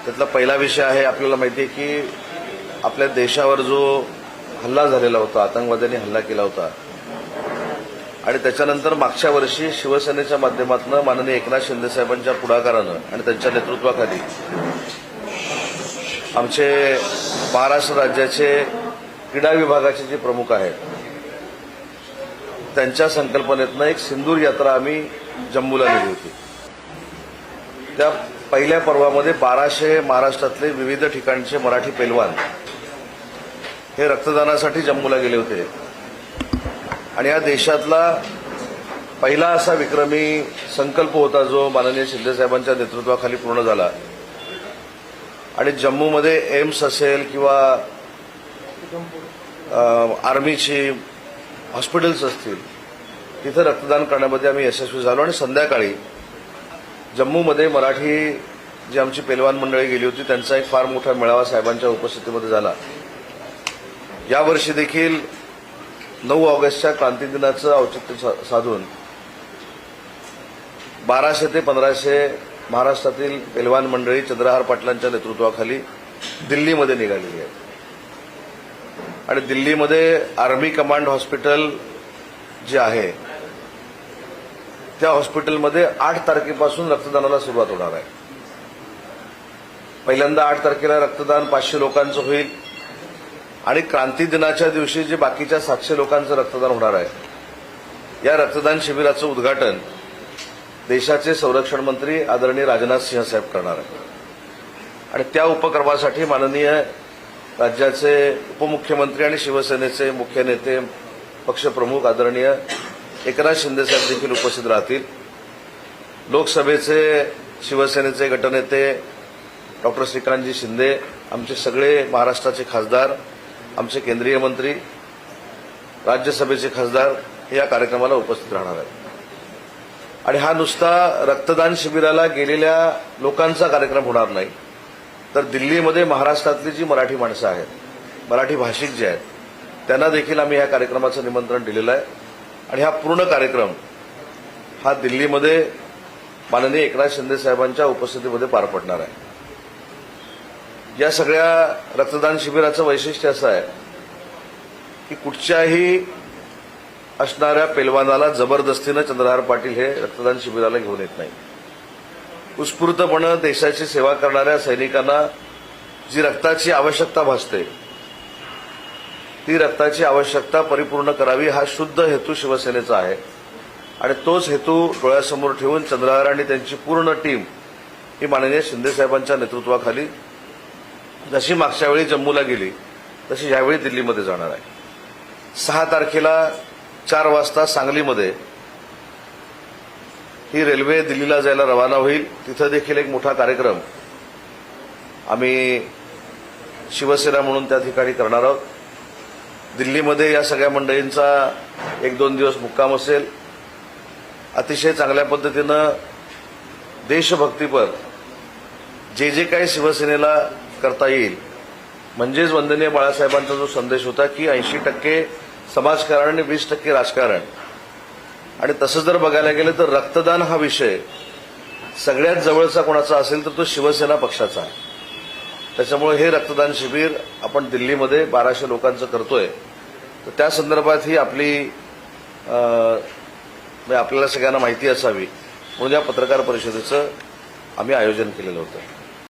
त्यातला पहिला विषय आहे, आपल्याला माहिती आहे की आपल्या देशावर जो हल्ला झालेला होता, आतंकवाद्यांनी हल्ला केला होता आणि त्याच्यानंतर मागच्या वर्षी शिवसेनेच्या माध्यमातून माननीय एकनाथ शिंदे साहेबांच्या पुढाकारानं आणि त्यांच्या नेतृत्वाखाली आमचे महाराष्ट्र राज्याचे क्रीडा विभागाचे जे प्रमुख आहेत त्यांच्या संकल्पनेतनं एक सिंदूर यात्रा आम्ही जम्मूला नेली होती। त्या पहिल्या पर्वामध्ये 1200 महाराष्ट्रातले विविध ठिकाणचे मराठी पैलवान हे रक्तदानासाठी जम्मूला गेले होते आणि या देशातला पहिला असा विक्रमी संकल्प होता जो माननीय शिंदे साहेबांच्या नेतृत्वाखाली पूर्ण झाला आणि जम्मूमध्ये एम्स असेल किंवा आर्मीची हॉस्पिटल्स असतील तिथे रक्तदान करण्यामध्ये आम्ही यशस्वी झालो आणि संध्याकाळी जम्मूमध्ये मराठी जी आमची पैलवान मंडळी गेली होती त्यांचा एक फार मोठा मेळावा साहेबांच्या उपस्थितीमध्ये झाला। यावर्षी देखील 9 ऑगस्टच्या क्रांती दिनाचं औचित्य साधून 1200 ते 1500 महाराष्ट्रातील पैलवान मंडळी चंद्रहार पाटलांच्या नेतृत्वाखाली दिल्लीमध्ये निघालेली आहे आणि दिल्लीमध्ये आर्मी कमांड हॉस्पिटल जे आहे त्या हॉस्पिटलमध्ये 8 तारखेपासून रक्तदानाला सुरुवात होणार आहे। पहिल्यांदा 8 तारखेला रक्तदान 500 लोकांचं होईल आणि क्रांती दिनाच्या दिवशी जे बाकीच्या 700 लोकांचं रक्तदान होणार आहे या रक्तदान शिबिराचं उद्घाटन देशाचे संरक्षण मंत्री आदरणीय राजनाथ सिंह साहेब करणार आहेत आणि त्या उपक्रमासाठी माननीय राज्याचे उपमुख्यमंत्री आणि शिवसेनेचे मुख्य नेते पक्षप्रमुख आदरणीय एकनाथ शिंदे साहेब देखील उपस्थित राहतील। लोकसभेचे शिवसेनेचे गटनेते डॉक्टर श्रीकांतजी शिंदे, आमचे सगळे महाराष्ट्राचे खासदार, आमचे केंद्रीय मंत्री, राज्यसभेचे खासदार हे या कार्यक्रमाला उपस्थित राहणार आहेत आणि हा नुसता रक्तदान शिबिराला गेलेल्या लोकांचा कार्यक्रम होणार नाही तर दिल्लीमध्ये महाराष्ट्रातली जी मराठी माणसं आहेत, मराठी भाषिक जे आहेत त्यांना देखील आम्ही या कार्यक्रमाचं निमंत्रण दिलेलं आहे आणि हा पूर्ण कार्यक्रम हा दिल्लीमध्ये माननीय एकनाथ शिंदे साहेबांच्या उपस्थितीमध्ये पार पडणार आहे। या सगळ्या रक्तदान शिबिराचं वैशिष्ट्य असं आहे की कुठच्याही असणाऱ्या पैलवानाला जबरदस्तीनं चंद्रहार पाटील हे रक्तदान शिबिराला घेऊन येत नाही। उत्स्फूर्तपणे देशाची सेवा करणाऱ्या सैनिकांना जी रक्ताची आवश्यकता भासते ती रक्ताची आवश्यकता परिपूर्ण करावी हा शुद्ध हेतू शिवसेनेचा आहे आणि तोच हेतू डोळ्यासमोर ठेवून चंद्रहार आणि त्यांची पूर्ण टीम ही माननीय शिंदे साहेबांच्या नेतृत्वाखाली जशी मागच्या वेळी जम्मूला गेली तशी यावेळी दिल्लीमध्ये जाणार आहे। 6 तारखेला 4 वाजता सांगलीमध्ये ही रेल्वे दिल्लीला जायला रवाना होईल। तिथं देखील एक मोठा कार्यक्रम आम्ही शिवसेना म्हणून त्या ठिकाणी करणार आहोत। दिल्लीमध्ये या सगळ्या मंडळींचा 1-2 दिवस मुक्काम असेल। अतिशय चांगल्या पद्धतीनं देशभक्तीपर जे काही शिवसेनेला करता येईल म्हणजेच वंदनीय बाळासाहेबांचा जो संदेश होता की 80% समाजकारण आणि 20% राजकारण आणि तसं जर बघायला गेलं तर रक्तदान हा विषय सगळ्यात जवळचा कोणाचा असेल तर तो शिवसेना पक्षाचा आहे। त्याच्यामुळे हे रक्तदान शिबिर आपण दिल्लीमध्ये 1200 लोकांचं करतोय तर त्या संदर्भात ही आपल्याला सगळ्यांना माहिती असावी म्हणून या पत्रकार परिषदेचं आम्ही आयोजन केलेलं होतं।